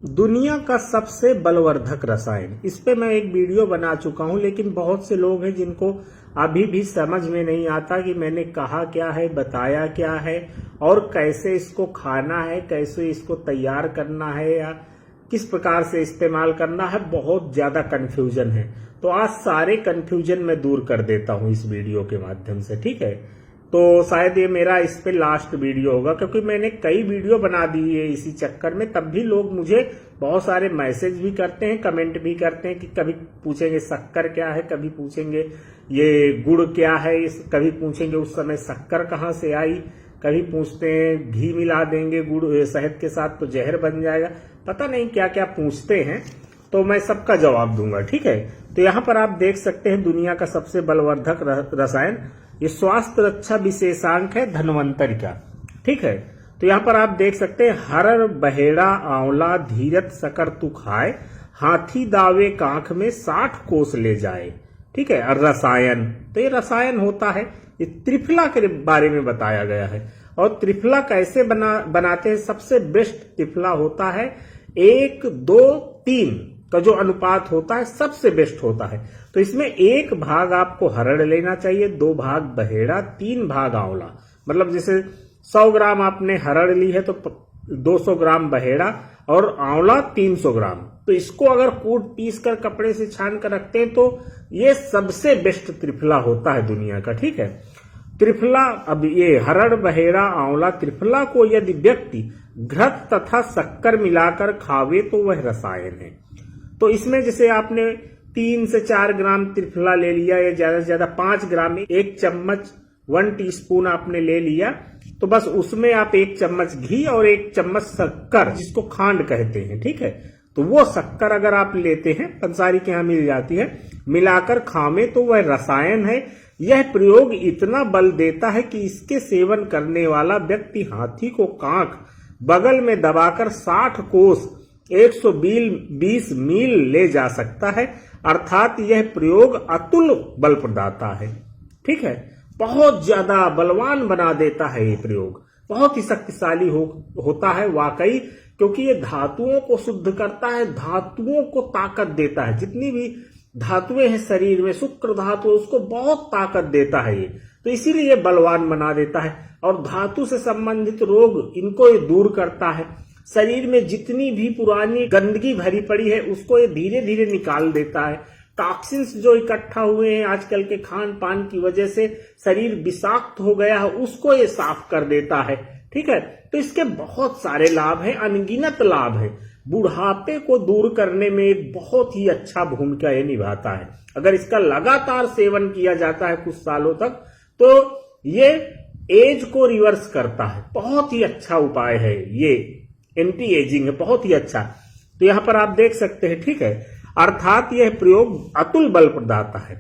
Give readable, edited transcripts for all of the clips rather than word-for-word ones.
दुनिया का सबसे बलवर्धक रसायन, इस पे मैं एक वीडियो बना चुका हूं, लेकिन बहुत से लोग हैं जिनको अभी भी समझ में नहीं आता कि मैंने कहा क्या है, बताया क्या है और कैसे इसको खाना है, कैसे इसको तैयार करना है या किस प्रकार से इस्तेमाल करना है। बहुत ज्यादा कंफ्यूजन है, तो आज सारे कंफ्यूजन मैं दूर कर देता हूं इस वीडियो के माध्यम से। ठीक है, तो शायद ये मेरा इस पे लास्ट वीडियो होगा, क्योंकि मैंने कई वीडियो बना दी है इसी चक्कर में। तब भी लोग मुझे बहुत सारे मैसेज भी करते हैं, कमेंट भी करते हैं कि कभी पूछेंगे शक्कर क्या है, कभी पूछेंगे ये गुड़ क्या है, कभी पूछेंगे उस समय शक्कर कहाँ से आई, कभी पूछते हैं घी मिला देंगे गुड़ शहद के साथ तो जहर बन जाएगा। पता नहीं क्या क्या पूछते हैं, तो मैं सबका जवाब दूंगा। ठीक है, तो यहाँ पर आप देख सकते हैं दुनिया का सबसे बलवर्धक रसायन, ये स्वास्थ्य रक्षा विशेषांक है धन्वंतरि का। ठीक है, तो यहाँ पर आप देख सकते हैं हरड़ बहेड़ा आंवला धीरज सकर तू खाए, हाथी दावे कांख में 60 कोस ले जाए। ठीक है, और रसायन, तो ये रसायन होता है, ये त्रिफला के बारे में बताया गया है। और त्रिफला कैसे बनाते हैं, सबसे बेस्ट त्रिफला होता है 1, 2, 3 का जो अनुपात होता है सबसे बेस्ट होता है। तो इसमें 1 भाग आपको हरड़ लेना चाहिए, 2 भाग बहेड़ा, 3 भाग आंवला। मतलब जैसे 100 ग्राम आपने हरड़ ली है तो 200 ग्राम बहेड़ा और आंवला 300 ग्राम। तो इसको अगर कूट पीस कर कपड़े से छान कर रखते हैं तो ये सबसे बेस्ट त्रिफला होता है दुनिया का। ठीक है, त्रिफला, अब ये हरड़ बहेड़ा आंवला त्रिफला को यदि व्यक्ति घृत तथा शक्कर मिलाकर खावे तो वह रसायन है। तो इसमें जैसे आपने 3 से 4 ग्राम त्रिफला ले लिया या ज्यादा से ज्यादा 5 ग्राम में 1 चम्मच 1 टीस्पून आपने ले लिया, तो बस उसमें आप 1 चम्मच घी और 1 चम्मच शक्कर, जिसको खांड कहते हैं। ठीक है, तो वो शक्कर अगर आप लेते हैं, पंसारी के यहाँ मिल जाती है, मिलाकर खावे तो वह रसायन है। यह प्रयोग इतना बल देता है कि इसके सेवन करने वाला व्यक्ति हाथी को कांख बगल में दबाकर 60 कोस 120 मील ले जा सकता है, अर्थात यह प्रयोग अतुल बल प्रदाता है। ठीक है, बहुत ज्यादा बलवान बना देता है ये प्रयोग, बहुत ही शक्तिशाली होता है वाकई, क्योंकि ये धातुओं को शुद्ध करता है, धातुओं को ताकत देता है। जितनी भी धातुएं हैं शरीर में, शुक्र धातु, उसको बहुत ताकत देता है ये, तो इसीलिए ये बलवान बना देता है। और धातु से संबंधित रोग इनको ये दूर करता है। शरीर में जितनी भी पुरानी गंदगी भरी पड़ी है उसको ये धीरे धीरे निकाल देता है। टॉक्सिन्स जो इकट्ठा हुए हैं आजकल के खान पान की वजह से, शरीर विषाक्त हो गया है, उसको ये साफ कर देता है। ठीक है, तो इसके बहुत सारे लाभ हैं, अनगिनत लाभ हैं। बुढ़ापे को दूर करने में एक बहुत ही अच्छा भूमिका ये निभाता है। अगर इसका लगातार सेवन किया जाता है कुछ सालों तक, तो ये एज को रिवर्स करता है। बहुत ही अच्छा उपाय है ये, एंटी एजिंग है, बहुत ही अच्छा। तो यहां पर आप देख सकते हैं। ठीक है, अर्थात यह प्रयोग अतुल बल प्रदाता है।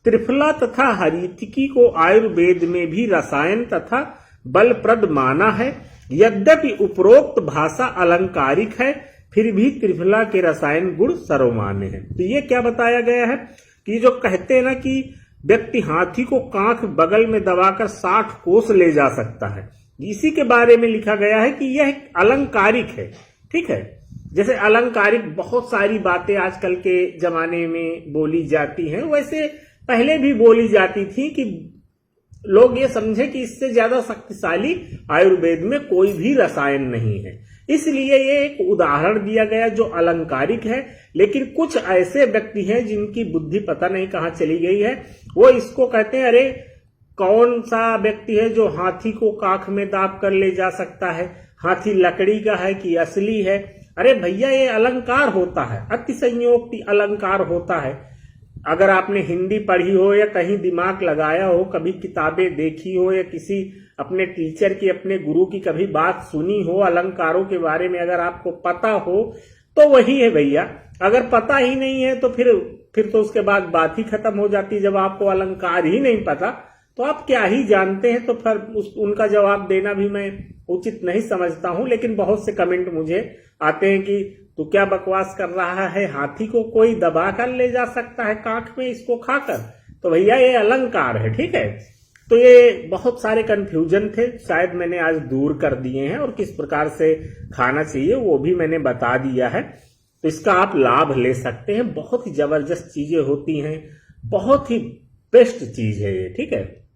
त्रिफला तथा हरीतिकी को आयुर्वेद में भी रसायन तथा बलप्रद माना है। यद्यपि उपरोक्त भाषा अलंकारिक है, फिर भी त्रिफला के रसायन गुण सर्वमान्य है। तो ये क्या बताया गया है कि जो कहते हैं ना कि व्यक्ति हाथी को कांख बगल में दबाकर 60 कोस ले जा सकता है, इसी के बारे में लिखा गया है कि यह अलंकारिक है। ठीक है, जैसे अलंकारिक बहुत सारी बातें आजकल के जमाने में बोली जाती हैं, वैसे पहले भी बोली जाती थी कि लोग ये समझे कि इससे ज्यादा शक्तिशाली आयुर्वेद में कोई भी रसायन नहीं है। इसलिए ये एक उदाहरण दिया गया जो अलंकारिक है। लेकिन कुछ ऐसे व्यक्ति हैं जिनकी बुद्धि पता नहीं कहाँ चली गई है, वो इसको कहते हैं अरे कौन सा व्यक्ति है जो हाथी को कांख में दाब कर ले जा सकता है, हाथी लकड़ी का है कि असली है। अरे भैया, ये अलंकार होता है, अतिशयोक्ति अलंकार होता है। अगर आपने हिंदी पढ़ी हो या कहीं दिमाग लगाया हो, कभी किताबें देखी हो या किसी अपने टीचर की, अपने गुरु की कभी बात सुनी हो अलंकारों के बारे में, अगर आपको पता हो तो वही है भैया। अगर पता ही नहीं है तो फिर तो उसके बाद बात ही खत्म हो जाती है। जब आपको अलंकार ही नहीं पता तो आप क्या ही जानते हैं, तो फिर उनका जवाब देना भी मैं उचित नहीं समझता हूं। लेकिन बहुत से कमेंट मुझे आते हैं कि तू क्या बकवास कर रहा है, हाथी को कोई दबा कर ले जा सकता है कांख में इसको खाकर। तो भैया ये अलंकार है। ठीक है, तो ये बहुत सारे कंफ्यूजन थे, शायद मैंने आज दूर कर दिए हैं, और किस प्रकार से खाना चाहिए वो भी मैंने बता दिया है। तो इसका आप लाभ ले सकते हैं, बहुत ही जबरदस्त चीजें होती हैं, बहुत ही बेस्ट चीज है ये, ठीक है।